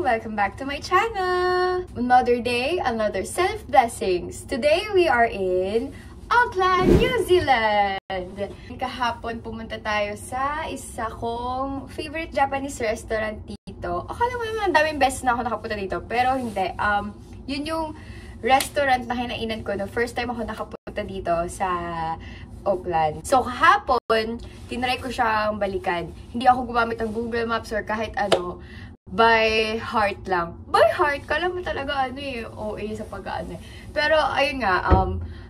Welcome back to my channel! Another day, another self-blessings. Today, we are in Auckland, New Zealand! Kahapon, pumunta tayo sa isa kong favorite Japanese restaurant dito. Akala mo naman, daming beses na ako nakapunta dito, pero hindi. Yun yung restaurant na kinainan ko no first time ako nakapunta dito sa Auckland. So, kahapon, tinry ko siyang balikan. Hindi ako gumamit ng Google Maps or kahit ano. By heart lang. By heart, kala mo talaga OA sa pag-ano eh. Pero, ayun nga,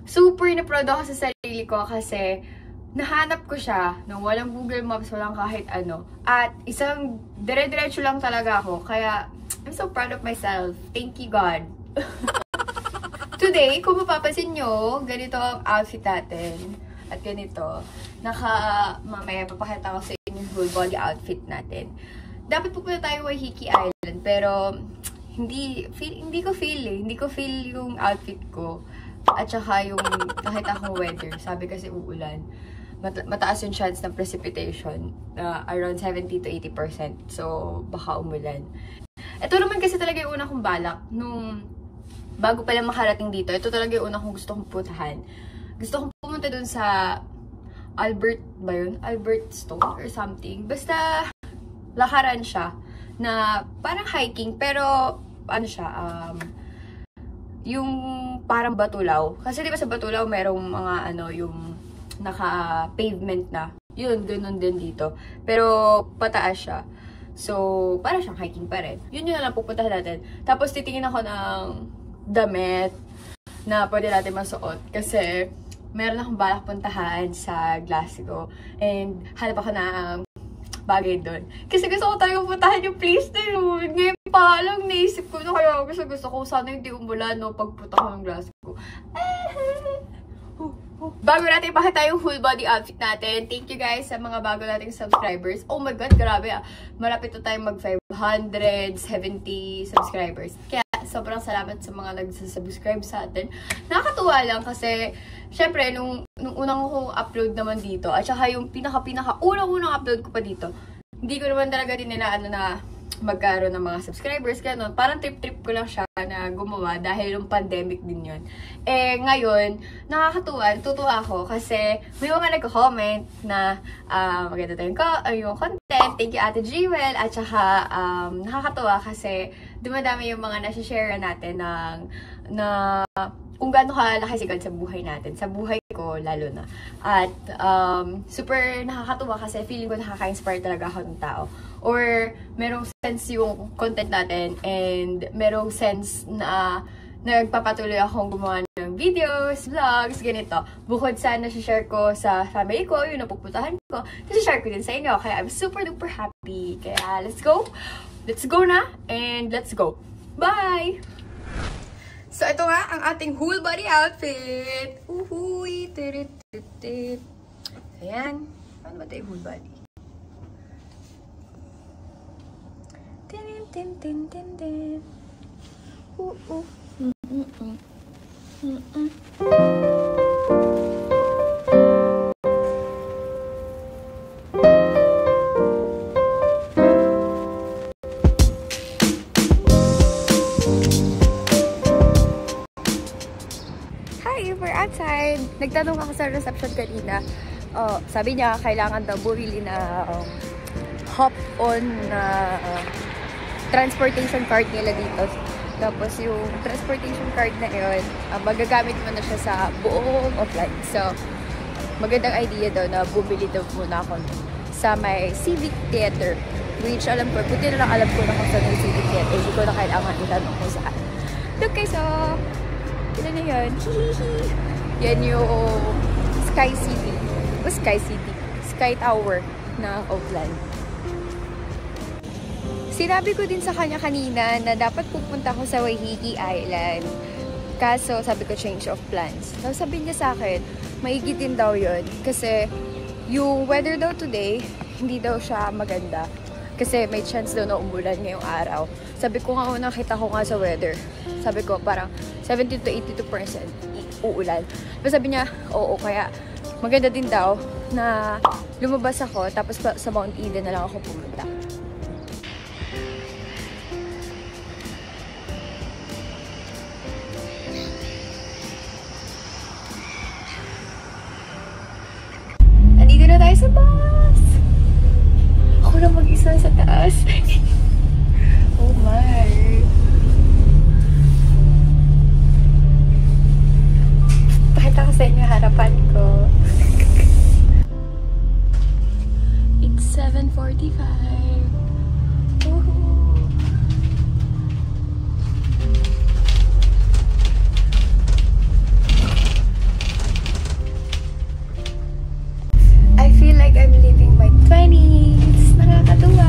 super na-proud ako sa sarili ko kasi nahanap ko siya nung walang Google Maps, walang kahit ano. At isang dire-diretso lang talaga ako. Kaya, I'm so proud of myself. Thank you, God. Today, kung mapapansin nyo, ganito ang outfit natin. At ganito. Mamaya papakita ko sa inyo yung whole body outfit natin. Dapat pupunta tayo Waiheke Island, pero hindi ko feel yung outfit ko. At saka yung nakita akong weather. Sabi kasi uulan. Mataas yung chance ng precipitation. Around 70 to 80%. So, baka umulan. Ito naman kasi talaga yung una kong balak. Nung bago pa lang makarating dito, ito talaga yung una kong gusto kong puntahan. Gusto kong pumunta dun sa Albert Stone or something. Basta lakaran siya na parang hiking pero ano siya yung parang Batulaw kasi di ba sa Batulaw merong mga yung naka-pavement na yun ganun din dito pero pataas siya so parang siyang hiking pa rin yun na lang pupuntahan natin tapos titingin ako ng damit na pwede natin masuot kasi meron akong balak puntahan sa Glasgow and hanap ako ng bagay doon. Kasi gusto ko talaga puntahan yung place na yun. Ngayon pa lang naisip ko na kaya gusto ko sana hindi umulan no pagpunta ko ng Glasgow. Bago natin ipakita yung full body outfit natin, thank you guys sa mga bago nating subscribers. Oh my God, grabe malapit na tayong mag 570 subscribers. Kaya sobrang salamat sa mga nagsasubscribe sa atin. Nakakatuwa lang kasi syempre, nung unang ko upload naman dito, at saka yung unang upload ko pa dito, hindi ko naman talaga din inaano na magkaroon ng mga subscribers, gano'n. Parang trip-trip ko lang siya na gumawa dahil yung pandemic din yun. Eh, ngayon, nakakatuwa, tutuwa ako kasi may mga nagko-comment na maganda tayong yung content. Thank you, Ate Jewel. At saka, nakakatuwa kasi dumadami yung mga nasi-share natin na kung gaano kalaki sigad sa buhay natin. Sa buhay ko, lalo na. At super nakakatuwa kasi feeling ko nakaka-inspire talaga ako ng tao. Or merong sense yung content natin and merong sense na nagpapatuloy akong gumawa ng videos, vlogs, ganito. Bukod sa nasi-share ko sa family ko, yung napupuntahan ko, nasi-share ko din sa inyo. Kaya I'm super duper happy. Kaya let's go! Let's go na! And let's go! Bye! So, ito nga ang ating whole body outfit. Uhuy! Tirit-tirit. Ayan. Paano ba tayo whole body? Tin-tin-tin-tin-tin. We're outside. Nagtanong ako sa reception kanina. Sabi niya, kailangan daw bumili na hop-on na transportation card nila dito. Tapos yung transportation card na yun, magagamit mo na siya sa buong Auckland. So, magandang idea daw na bumili daw muna ako sa may Civic Theater. Which alam ko, buti na lang alam ko na kung saan yung Civic Theater. ko na kailangan itanong ko saan. Look guys, oh! Ilan na yun? Hihihi! Yan yung Sky City. O Sky City? Sky Tower na Oakland. Sinabi ko din sa kanya kanina na dapat pupunta ko sa Waiheke Island. Kaso, sabi ko, change of plans. Tapos sabi niya sa akin, maigi din daw yun. Kasi, yung weather daw today, hindi daw siya maganda. Kasi may chance daw na umulan ngayong araw. Sabi ko nga, nakita ko nga sa weather. Sabi ko, parang 70 to 82% uulan. Tapos sabi niya, oo, kaya maganda din daw na lumabas ako, tapos sa Mount Eden na lang ako pumunta. Sa bus! Ako na mag-isa sa taas. Oh my! Pakita ko sa inyo harapan ko. It's 7:45. I'm living my 20s. Nakakatuwa.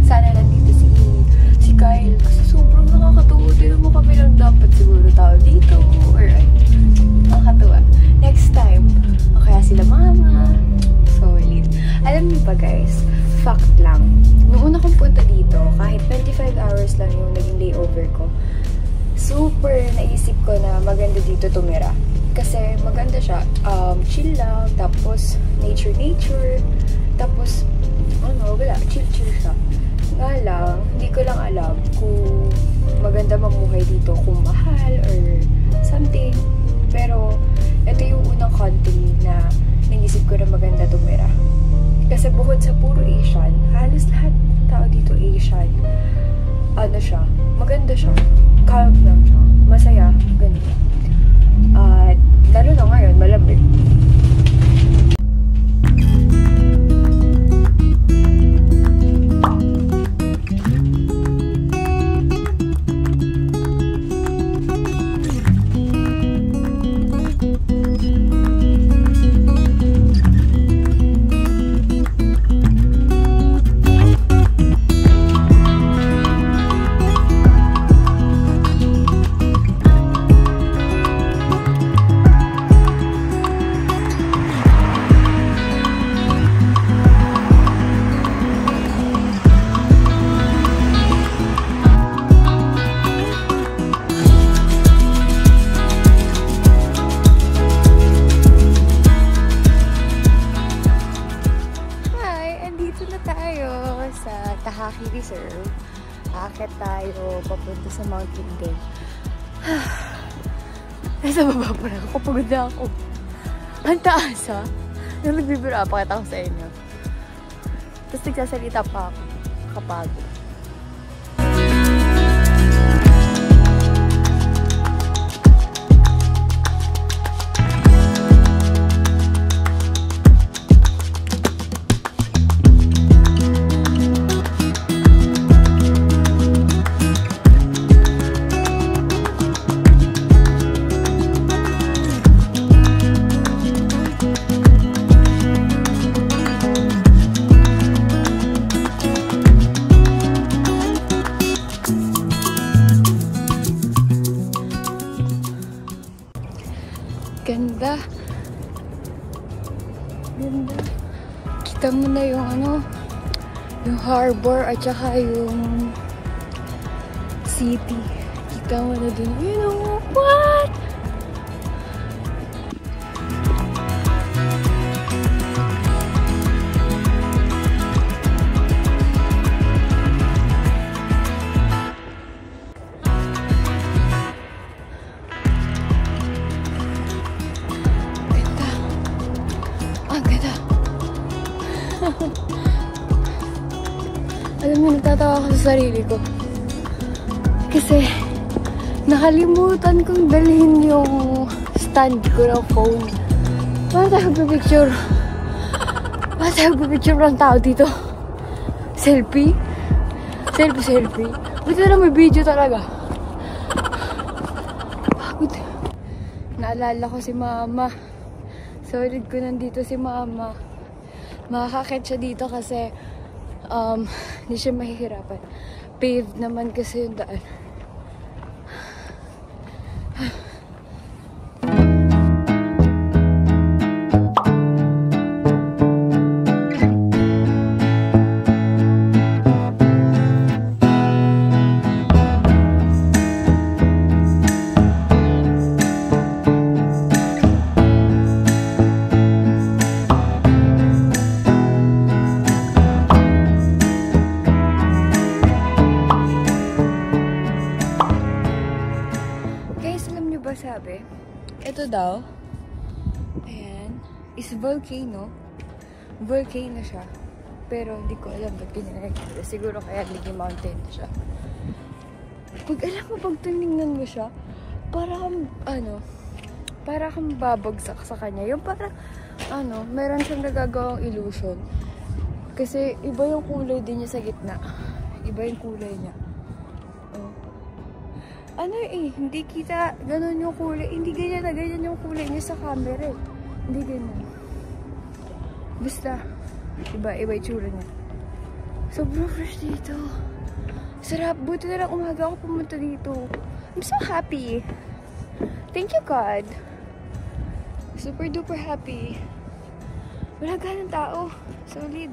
Sana nandito si Kyle. Kasi sobrang nakakatuwa. Di naman kami lang dapat siguro tao dito. Alright. Nakakatuwa. Next time, o kaya sila mama. Solid. Alam niyo ba guys, fact lang. Nung una kong punta dito, kahit 25 hours lang yung naging layover ko, super naisip ko na maganda dito tumira. Kasi maganda siya, chill lang, tapos nature, tapos, wala, chill siya. Nga lang, hindi ko lang alam kung maganda mamuhay dito, kung mahal or something. Pero, ito yung unang country na naisip ko na maganda tumira. Kasi bukod sa puro Asian, halos lahat tao dito Asian. Ano siya, maganda siya, calm lang siya, masaya, ganito. At lalo na ngayon, malamig. Tahaki Reserve. Aakit tayo papunta sa Mount Eden. Nasa baba pa lang ako. Pagod na ako. Ang taas ha. Nung nagbibira, pakita ko sa inyo. Tapos nagsasalita pa ako. Kapagod. Ganda. Ganda. Kita mo na yung yung harbor at saka yung city. Kita mo na dun. You know what? Alam mo, nagtatawa ako sa sarili ko. Kasi, nakalimutan kong dalhin yung stand ko ng phone. Paano tayo magpipicture? Paano tayo magpipicture ng tao dito? Selfie? Selfie? Buti na lang may video talaga. Pagod. Naalala ko si mama. Solid ko nandito si mama. Makakakit siya dito kasi hindi siya mahihirapan. Paved naman kasi yung daan. Sabi, ito daw, ayan, is volcano. Volcano siya. Pero hindi ko alam ba't ganyan. Siguro kaya Ligi Mountain siya. Pag alam mo, pag tinignan mo siya, para kang, para kang babagsak sa kanya. Yung para, meron siyang nagagawang illusion. Kasi iba yung kulay din niya sa gitna. Iba yung kulay niya. Hindi kita ganun yung kulay. Hindi ganyan na ganyan yung kulay niya sa camera eh. Hindi ganyan. Basta, iba yung tsura niya. Sobrang fresh dito. Sarap. Buti na lang umaga ako pumunta dito. I'm so happy. Thank you, God. Super duper happy. Wala ganang tao. Solid.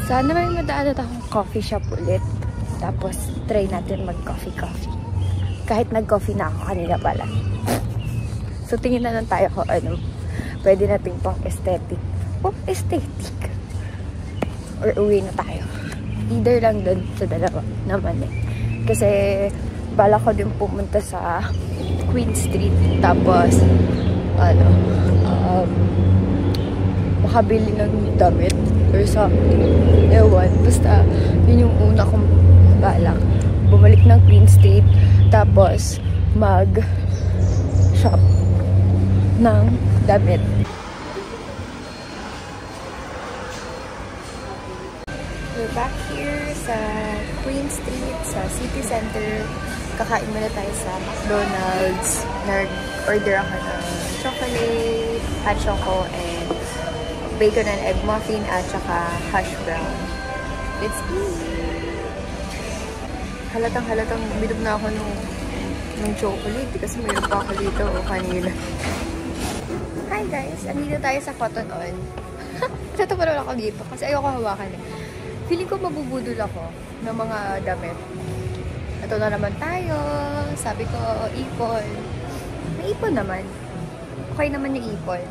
Sana may madaan at akong coffee shop ulit. Tapos, try natin mag-coffee. Kahit nag-coffee na ako kanina pala. So, tingin na lang tayo kung ano. Pwede nating pang aesthetic. Aesthetic. Or uwi na tayo. Either lang doon sa dalawa naman eh. Kasi, bala ko din pumunta sa Queen Street. Tapos, makabili ng damit or something. Ewan. Basta, yun yung una kong balak. Bumalik ng Queen Street. Tapos, mag-shop. ng damit. We're back here sa Queen Street, sa City Center. Kakain muna tayo sa McDonald's. Nag-order ako ng chocolate, hot choco, and bacon and egg muffin, at saka hash brown. Let's eat! Halatang uminom na ako ng chocolate kasi mayroon pa ako dito kanina. Hi guys! Andito tayo sa Cotton On. Tatapalan ako dito kasi ayoko hawakan eh. Feeling ko mabubudol ako ng mga damit. Ito na naman tayo. Sabi ko, ipon. May ipon naman. Okay naman yung ipon.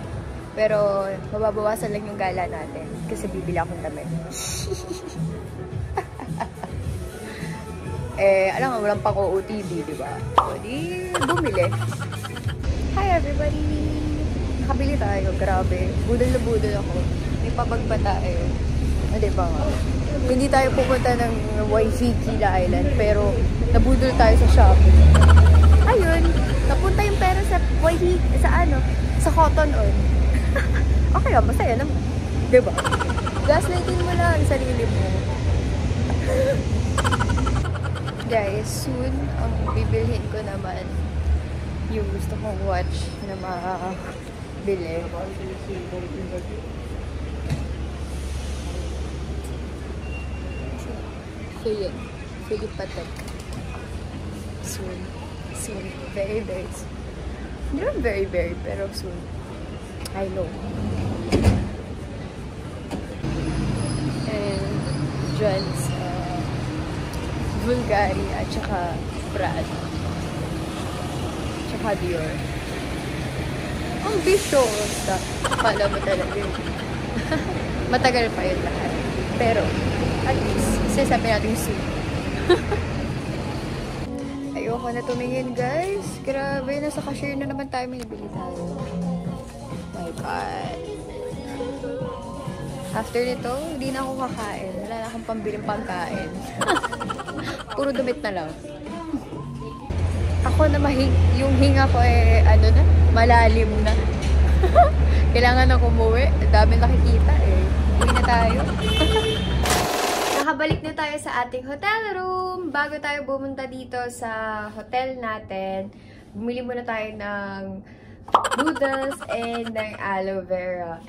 Pero, mababawasan lang yung gala natin. Kasi bibili akong damit. Alam nga, walang pang-OOTD, di ba? O, di, bumili. Hi everybody! Nakabili tayo. Grabe. Budol na budol ako. May pabagba tayo. Diba nga? Hindi tayo pupunta ng Waikiki Island, pero nabudol tayo sa shopping. Ayun, napunta yung pera sa Waikiki, sa Cotton On. Okay lang, masaya naman. Diba? Gaslighting mo lang ang sarili mo. Guys, soon, ang bibilhin ko naman yung gusto kong watch na makabili. So yun, Philip Patek. Soon. Very, very soon. Hindi naman very, pero soon. I know. And John's Bulgari at saka Prada. Tsaka Dior. Ang bisyosa. Akala mo talaga yun. Matagal pa yun lahat. Pero, at least, sasabi natin soon. Ayoko na tumingin, guys. Grabe, nasa cashier na naman tayo. May bili tayo. My God. After nito, hindi na ako kakain. Wala na akong pambiling pangkain. Puro damit na lang. Ako na yung hinga ko malalim na. Kailangan na umuwi. Dami nakikita eh. Uwi na tayo. Nakabalik na tayo sa ating hotel room. Bago tayo bumunta dito sa hotel natin, bumili muna tayo ng noodles and ng aloe vera.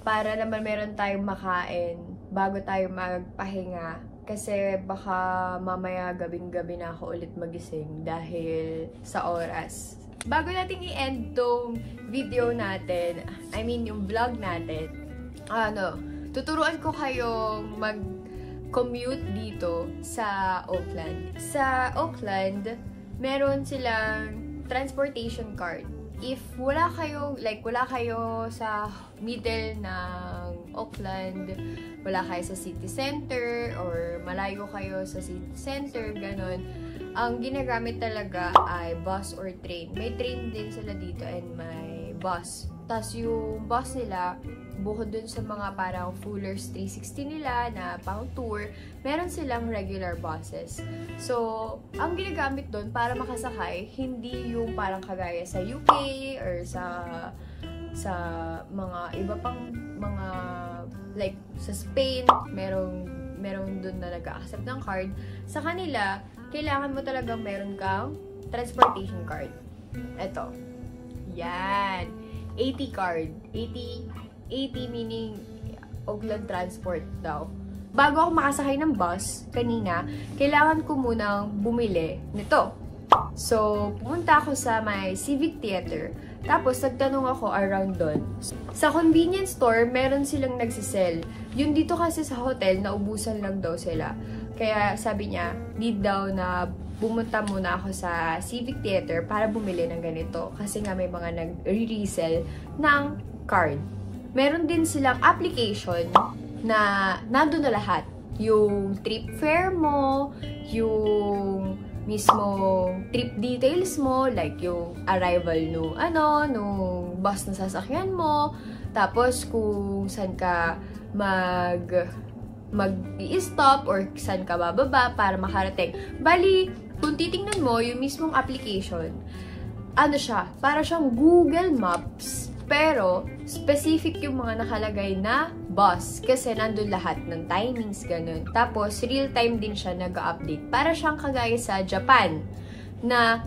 Para naman meron tayong makain bago tayo magpahinga. Kasi baka mamaya gabing-gabi na ako ulit magising dahil sa oras. Bago natin i-end tong video natin, yung vlog natin, tuturuan ko kayong mag-commute dito sa Oakland. Sa Oakland, meron silang transportation card. If wala kayo sa middle ng Oakland, wala kayo sa city center, or malayo kayo sa city center, ganon, ang ginagamit talaga ay bus or train. May train din sila dito and may bus. Tapos yung bus nila, bukod dun sa mga parang Fuller's 360 nila na pang tour, meron silang regular buses. So, ang ginagamit dun para makasakay, hindi yung parang kagaya sa UK or sa mga iba pang mga like sa Spain, merong dun na nag-accept ng card. Sa kanila, kailangan mo talagang meron kang transportation card. Ito. Yan. 80 card. 80 meaning Oakland Transport daw. Bago ako makasakay ng bus kanina, kailangan ko munang bumili nito. So, pumunta ako sa may Civic Theater. Tapos, nagtanong ako around doon. Sa convenience store, meron silang nagsisell. Yung dito kasi sa hotel, naubusan lang daw sila. Kaya sabi niya, need daw na bumunta muna ako sa Civic Theater para bumili ng ganito. Kasi nga may mga nag-resell ng card. Meron din silang application na nandun na lahat. Yung trip fare mo, yung mismong trip details mo, like yung arrival nung bus na sasakyan mo, tapos kung saan ka mag-i-stop or saan ka bababa para makarating. Bali, kung titingnan mo yung mismong application, ano siya, para siyang Google Maps, pero specific yung mga nakalagay na bus. Kasi nandun lahat ng timings, ganun. Tapos, real-time din siya nag-update. Para siyang kagaya sa Japan, na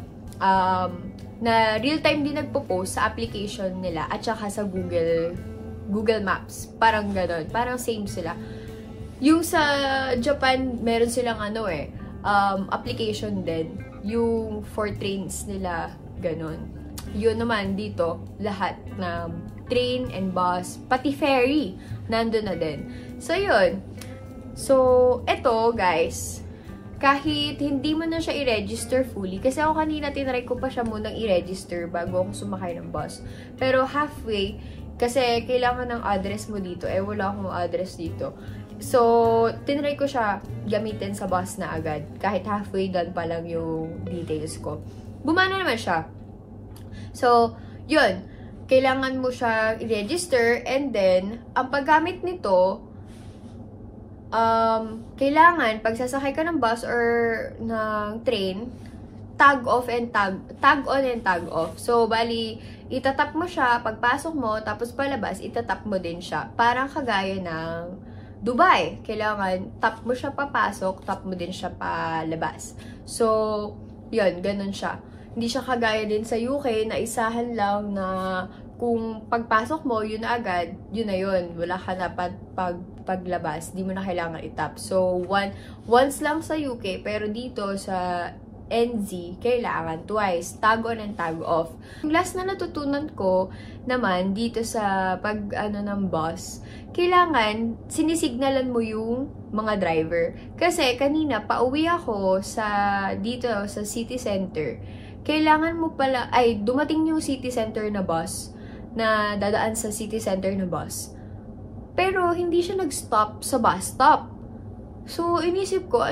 real-time din nagpo-post sa application nila at saka sa Google Maps. Parang ganun. Parang same sila. Yung sa Japan, meron silang application din. Yung for trains nila, ganun. Yun naman dito, lahat na train and bus, pati ferry, nandun na din. So, yun. So, eto, guys, kahit hindi mo na siya i-register fully, kasi ako kanina tinry ko pa siya munang i-register bago ako sumakay ng bus. Pero halfway, kasi kailangan ng address mo dito, wala akong address dito. So, tinry ko siya gamitin sa bus na agad. Kahit halfway done pa lang yung details ko. Bumana naman siya. So, yun. Kailangan mo siya i-register and then, ang paggamit nito, kailangan, pag sasakay ka ng bus or ng train, tag on and tag off. So, bali, itatap mo siya, pagpasok mo, tapos palabas, itatap mo din siya. Parang kagaya ng Dubai. Kailangan, tap mo siya papasok, tap mo din siya palabas. So, yun, ganun siya. Hindi siya kagaya din sa UK na isahan lang na kung pagpasok mo, yun na agad, yun na yun. Wala ka na paglabas, di mo na kailangan itap. So, once lang sa UK, pero dito sa NZ, kailangan twice. Tag on and tag off. Yung last na natutunan ko naman dito sa ng bus, kailangan sinisignalan mo yung mga driver. Kasi kanina, pauwi ako dito sa city center. Kailangan mo pala, dumating yung city center na bus, na dadaan sa city center na bus. Pero, hindi siya nag-stop sa bus stop. So, inisip ko,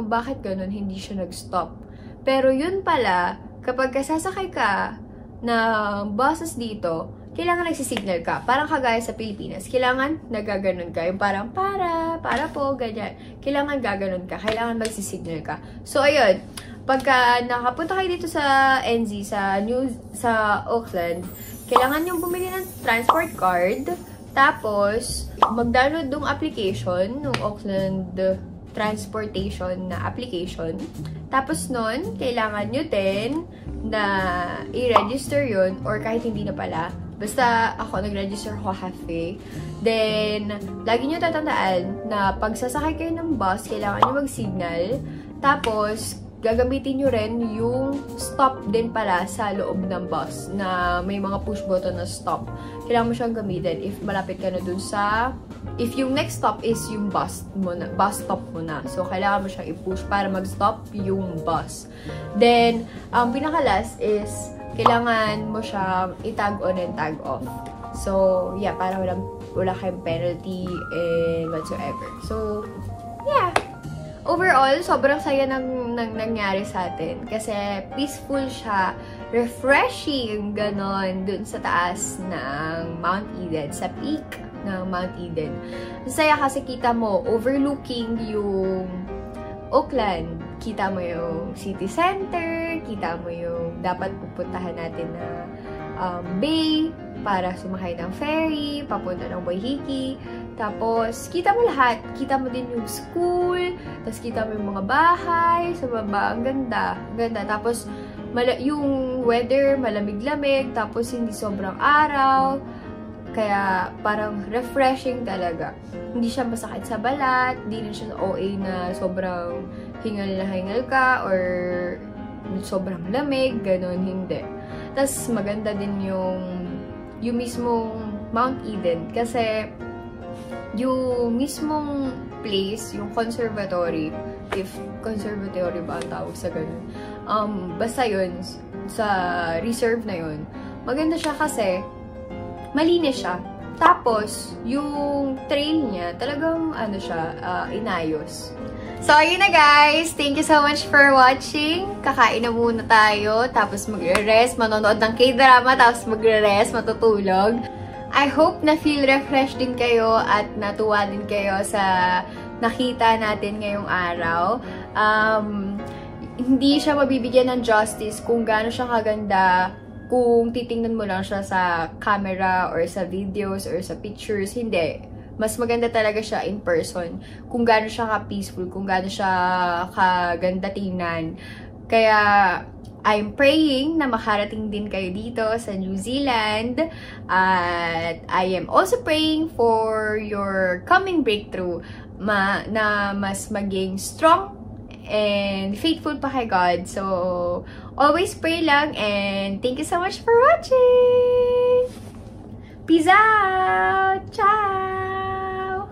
bakit ganun hindi siya nag-stop? Pero, yun pala, kapag sasakay ka ng buses dito, kailangan nagsisignal ka. Parang kagaya sa Pilipinas, kailangan nagaganon ka. Yung parang, para po, ganyan. Kailangan gaganon ka. Kailangan magsisignal ka. So, ayun. Pagka nakapunta kayo dito sa NZ, sa Auckland, kailangan yung bumili ng transport card. Tapos, mag-download ng application, ng Auckland Transportation na application. Tapos nun, kailangan nyo din na i-register yun, or kahit hindi na pala. Basta ako, nag-register ko halfway. Then, lagi nyo tatandaan na pag sasakay kayo ng bus, kailangan nyo mag-signal. Tapos, gagamitin nyo rin yung stop din pala sa loob ng bus na may mga push button na stop. Kailangan mo siyang gamitin if malapit ka na dun if yung next stop is yung bus stop mo na. So, kailangan mo siyang i-push para mag-stop yung bus. Then, ang pinaka-last is, kailangan mo siyang i-tag on and tag off. So, yeah, para wala kayong penalty and whatsoever. So, yeah. Overall, sobrang saya ng nangyari sa atin. Kasi peaceful siya, refreshing, ganon, dun sa taas ng Mount Eden, sa peak ng Mount Eden. Saya kasi kita mo, overlooking yung Auckland. Kita mo yung city center, kita mo yung dapat pupuntahan natin na bay para sumakay ng ferry, papunta ng Waiheke. Tapos, kita mo lahat. Kita mo din yung school, tapos kita mo yung mga bahay sa baba. Ang ganda. Ganda. Tapos, yung weather, malamig-lamig, tapos hindi sobrang araw. Kaya, parang refreshing talaga. Hindi siya masakit sa balat, hindi rin siya OA na sobrang hingal na hingal ka, or sobrang lamig, ganun, hindi. Tapos, maganda din yung mismong Mount Eden. Kasi, yung mismong place, yung conservatory, if conservatory ba ang tawag sa ganun, basta yun, sa reserve na yun, maganda siya kasi, malinis siya. Tapos, yung trail niya, talagang, inayos. So, ayun na guys! Thank you so much for watching. Kakain na muna tayo, tapos magre-rest, manonood ng K-drama, tapos magre-rest, matutulog. I hope na feel refreshed din kayo at natuwa din kayo sa nakita natin ngayong araw. hindi siya mabibigyan ng justice kung gaano siya kaganda kung titingnan mo lang siya sa camera or sa videos or sa pictures. Hindi. Mas maganda talaga siya in person. Kung gaano siya ka-peaceful, kung gaano siya kaganda tingnan. Kaya, I'm praying na makarating din kayo dito sa New Zealand. At I am also praying for your coming breakthrough na mas maging strong and faithful pa kay God. So, always pray lang, and thank you so much for watching! Peace out! Ciao!